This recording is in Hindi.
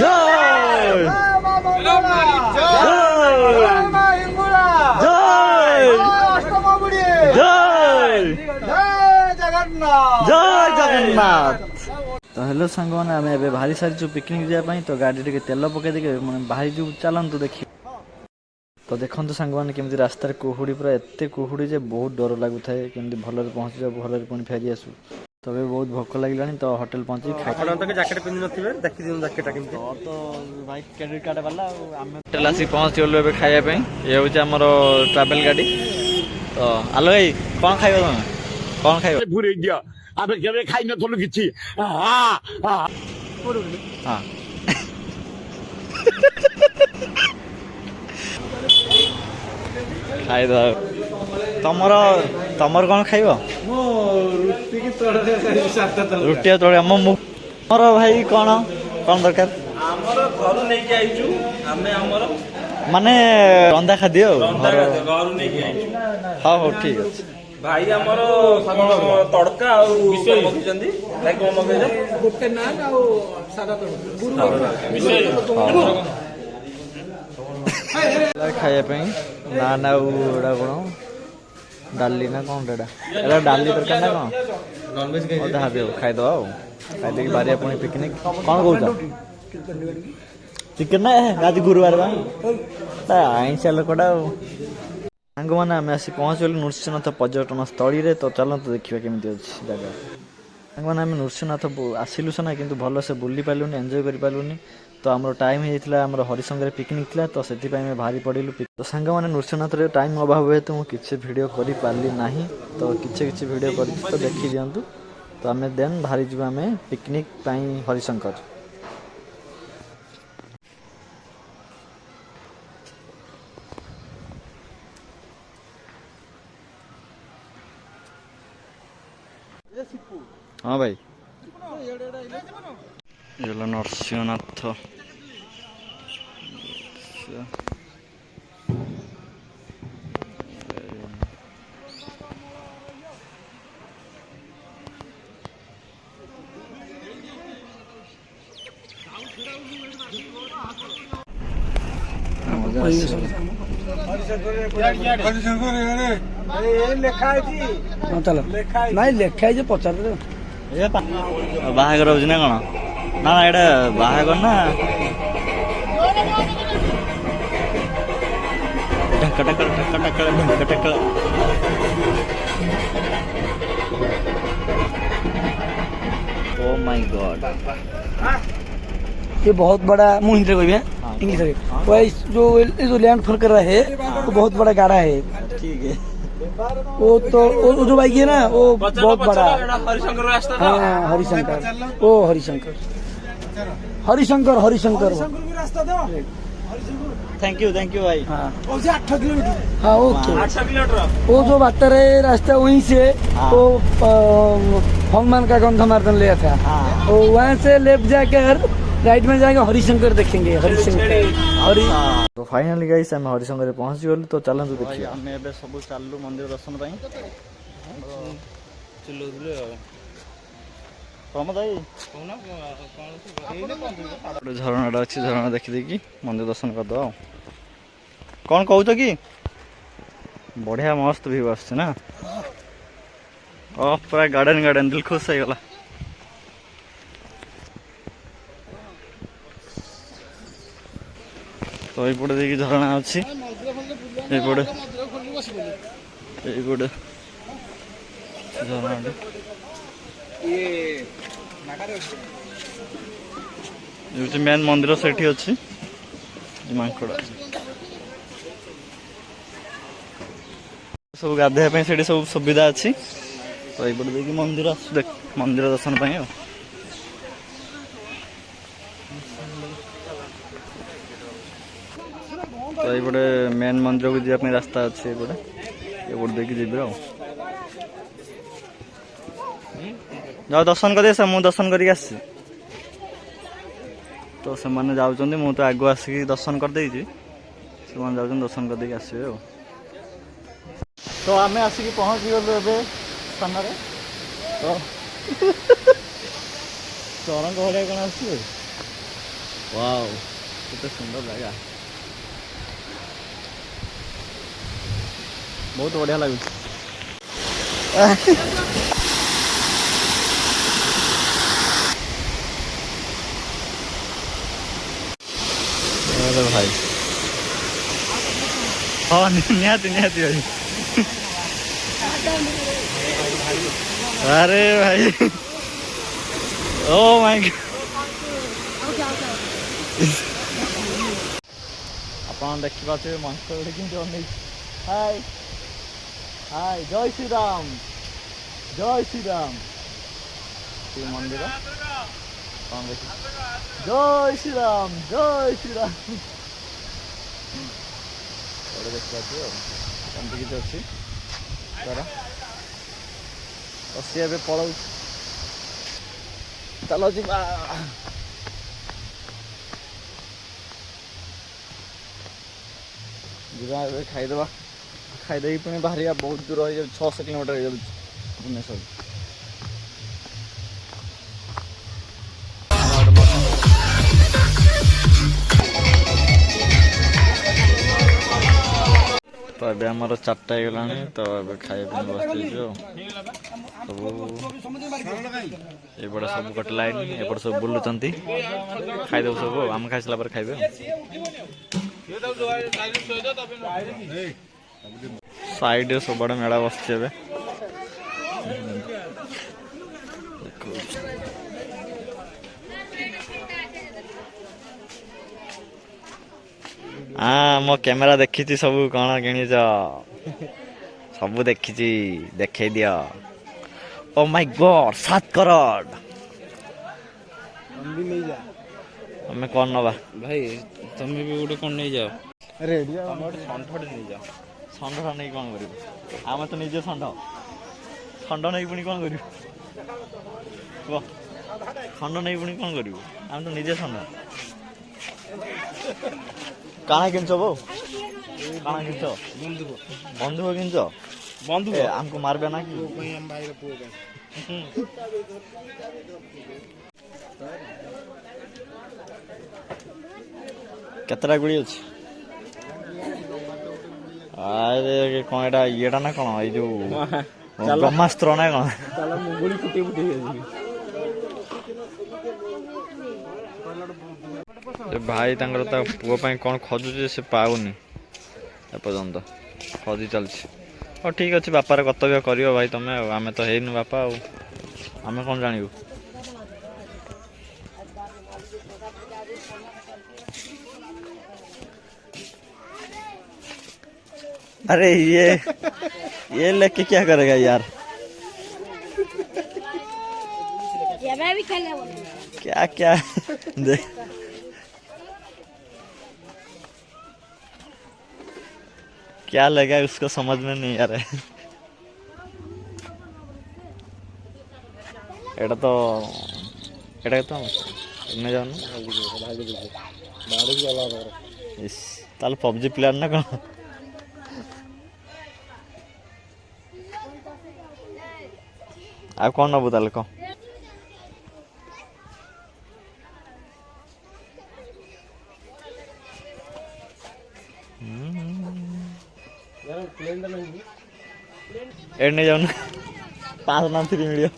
জয় মা মঙ্গলা জয় মা হিঙ্গুলা জয় অষ্টমগুড়ি জয় জয় জগন্নাথ জয় জগন্নাথ। তো হ্যালো ସାଙ୍ଗମାନେ ଆମେ ଏବେ ବାହାରି ସାରିଛୁ ପିକନିକ୍ ଯିବା ପାଇଁ। ତ ଗାଡ଼ି ଟିକେ ତେଲ ପକାଇ ଦେଇକି ମାନେ ବାହାରି ଯିବୁ, ଚାଲନ୍ତୁ ଦେଖି। ତ ଦେଖନ୍ତୁ ସାଙ୍ଗମାନେ କେମିତି ରାସ୍ତାରେ କୁହୁଡ଼ି, ପୁରା ଏତେ କୁହୁଡ଼ି ଯେ ବହୁତ ଡର ଲାଗୁଥାଏ କେମିତି ଭଲରେ ପହଞ୍ଚିଯାଉ, ଭଲରେ ପୁଣି ଫେରି ଆସୁ। ତ ଏବେ ବହୁତ ଭୋକ ଲାଗିଲାଣି, ତ ହୋଟେଲ ପହଞ୍ଚିକି ଖାଇ ଜ୍ୟାକେଟ ପିନ୍ଧି ନଥିବେ, ଦେଖିଦିଅନ୍ତୁ ଜ୍ୟାକେଟଟା କେମିତି। ତ ଭାଇ କ୍ରେଡିଟ୍ କାର୍ଡ ବାଲା ଆଉ ଆମେ ହୋଟେଲ ଆସିକି ପହଞ୍ଚିଗଲୁ ଏବେ ଖାଇବା ପାଇଁ। ଏ ହେଉଛି ଆମର ଟ୍ରାଭେଲ ଗାଡ଼ି। ତ ଆଲୋ ଭାଇ କ'ଣ ଖାଇବ ତମେ, କ'ଣ ଖାଇବ? ପୁରେଇ ଦିଅ, ଆମେ କେବେ ଖାଇନଥିଲୁ କିଛି। ହଁ ଖାଇଦବା। ତମର ତମର କ'ଣ ଖାଇବ? ରୁଟି ଆଉ ତଳେ ମୋର ଭାଇ କ'ଣ କ'ଣ ଦରକାର? ଆମର ଘରୁ ନେଇକି ଆଇଛୁ, ଆମେ ଆମର ମାନେ ରନ୍ଧା ଖାଦ୍ୟ ଆଉ ଘରୁ ନେଇକି ଆଇଛୁ। ହଉ ହଉ ଠିକ୍ ଅଛି। ଭାଇ ଆମର ତଡକା ଆଉ ମଗେଇଛନ୍ତି। ଭାଇ କ'ଣ ମଗେଇଛ? ଗୋଟେ ନାନ୍ ଆଉ ସାଦା ତଡକା ଖାଇବା ପାଇଁ ନାନ୍ ଆଉ ଏଇଟା କ'ଣ ଡାଲି ନା କ'ଣ ଏଇଟା ଏଇଟା ଡାଲି ତରକାରୀ ନା କ'ଣ ଯାହା ବି ହଉ ଖାଇଦେବା ଆଉ। ଖାଇଦେଇକି ବାହାରିବା ପୁଣି ପିକନିକ୍। କ'ଣ କହୁଛ? ଚିକେନ୍ ନା ଆଜି ଗୁରୁବାର ବା ଆଇଁଷିଆ ଲୋକଟା ଆଉ। ସାଙ୍ଗମାନେ ଆମେ ଆସି ପହଞ୍ଚିଗଲୁ ନୃସିଂହନାଥ ପର୍ଯ୍ୟଟନ ସ୍ଥଳୀରେ। ତ ଚାଲନ୍ତୁ ଦେଖିବା କେମିତି ଅଛି ଜାଗା। ସାଙ୍ଗମାନେ ଆମେ ନୃସିଂହନାଥ ଆସିଲୁ ସିନା, କିନ୍ତୁ ଭଲସେ ବୁଲି ପାରିଲୁନି, ଏନ୍ଜୟ କରିପାରିଲୁନି। ତ ଆମର ଟାଇମ୍ ହେଇଥିଲା, ଆମର ହରିଶଙ୍କରରେ ପିକନିକ୍ ଥିଲା, ତ ସେଥିପାଇଁ ଆମେ ବାହାରି ପଡ଼ିଲୁ। ତ ସାଙ୍ଗମାନେ ନୃସିଂହନାଥରେ ଟାଇମ୍ ଅଭାବ ହେତୁ ମୁଁ କିଛି ଭିଡ଼ିଓ କରିପାରିଲି ନାହିଁ। ତ କିଛି ଭିଡ଼ିଓ କରିଛି, ତ ଦେଖିଦିଅନ୍ତୁ। ତ ଆମେ ଦେନ୍ ବାହାରିଯିବୁ ଆମେ ପିକନିକ୍ ପାଇଁ ହରିଶଙ୍କର। ହଁ ଭାଇ, ନରସିଂହନାଥ ନାଇଁ ଲେଖା ହେଇଛି ପଚାରିଲେ ବାହାଘର ହଉଛି ନା କ'ଣ? ନା ନା ଏଇଟା ବାହାଘର ନା Dhaka Dhaka Dhaka Dhaka Dhaka Dhaka. Oh my God, ये बहुत बड़ा, मुंह हिंदी में है इंग्लिश में, जो लैंड फॉल कर रहा है वो बहुत बड़ा गाढ़ा है। ठीक है। वो तो वो जो बाइक है ना वो बहुत बड़ा। हरिशंकर रास्ता। हाँ हरिशंकर, ओ हरिशंकर हरिशंकर हरिशंकर थैंक यू भाई। हाँ 8 किलोमीटर। हाँ ओके, 8 किलोमीटर। वो जो बातर है रास्ता वहीं से वो हनुमान का गंधमार्दन लिया था। वो वहाँ से लेफ्ट जाकर राइट में जाएंगे, हरिशंकर देखेंगे। हरिशंकर तो फाइनली गाइस आम हरिशंकर पहुंची गलु। तो चलतु देखिए आम ए सब चलू मंदिर दर्शन झरना अच्छी, झरना देखी मंदिर दर्शन करद। कौन कौच कि बढ़िया मस्त व्यू आस ना, पूरा गार्डन गार्डन दिल खुश हो गला। तो यपटे देखिए झरना अच्छी, झरना मेन मंदिर से अच्छी मांकड़ सब गाधे से सब सुविधा अच्छी। तो ये देखिए मंदिर मंदिर दर्शन पाई। तो ये मेन मंदिर को जावाई रास्ता अच्छे, ये देखिए जी जाओ दर्शन कर मुझे दर्शन करके आसी। तो से मैंने जाऊँ मु तो आगु आसिक दर्शन कर देजी, से जाऊँ दर्शन कर देके आसवे। तो आम आसिक पहुँची गलु ए स्थान। तो चरंग भलिया कौन आस वाओ केते सुंदर जगह बहुत बढ़िया लगुच अरे भाई हाँ निहाती निहाती भाई अरे भाई ओ माय गॉड आप देखिए मंच गोटे कि अन हाय हाय जय श्री राम मंदिर कौन देख जय श्री राम देखिए कमती किसी अच्छी तार सी ए पलौ चलो जी जा खाईदे खाईदे पुणी बाहर बहुत दूर हो 600 किलोमीटर हो भुवनेश्वर तो ये आमर 4टा होगा तो ये खाଇବା बस सब एपटे सब गोटे लाइन एपटे सब बुलुंट खाईदेव सब आम खाई सारा खाइबे साइड सब बड़े मेला बस हाँ मो कैमेरा देखी सब कौन कि सब देखी देखे दिया ओ माय गॉड 7 करोड़ हमें कौन नवा भाई तुम्हें भी गोटे कौन नहीं जाओ रेडी तुम गोटे षंढ नहीं जाओ षंढ नहीं कौन कर आम तो निजे षंढ नहीं पुणी कौन कर षंढ नहीं पुणी कौन कर आम तो निजे षंढ काना किनछ बो काना किनछ बंधुक किनछ बंधु हमको मारबे ना कि केतरा गुड़ी अछि अरे कौन एटा येटा ना कौन ए जो ब्रह्मास्त्र ना कौन गुड़ी फुटी फुटी भाई पुओ कौन खोजुचे से पाऊनी एपर्यंत खोजी चलछि हाँ ठीक अच्छे बापार कर्तव्य कर भाई तुम आम तो है बापा आम कौन जानू अरे ये लेके क्या करेगा यार मैं भी खेलने क्या क्या देख क्या लगा उसको समझ में नहीं आ रहा है एटा तो नहीं जान ताल पबजी प्लेयर ना कौन आ कौन नबू ताल कौन एड नहीं जाऊन 5 नाम 3 मिलियो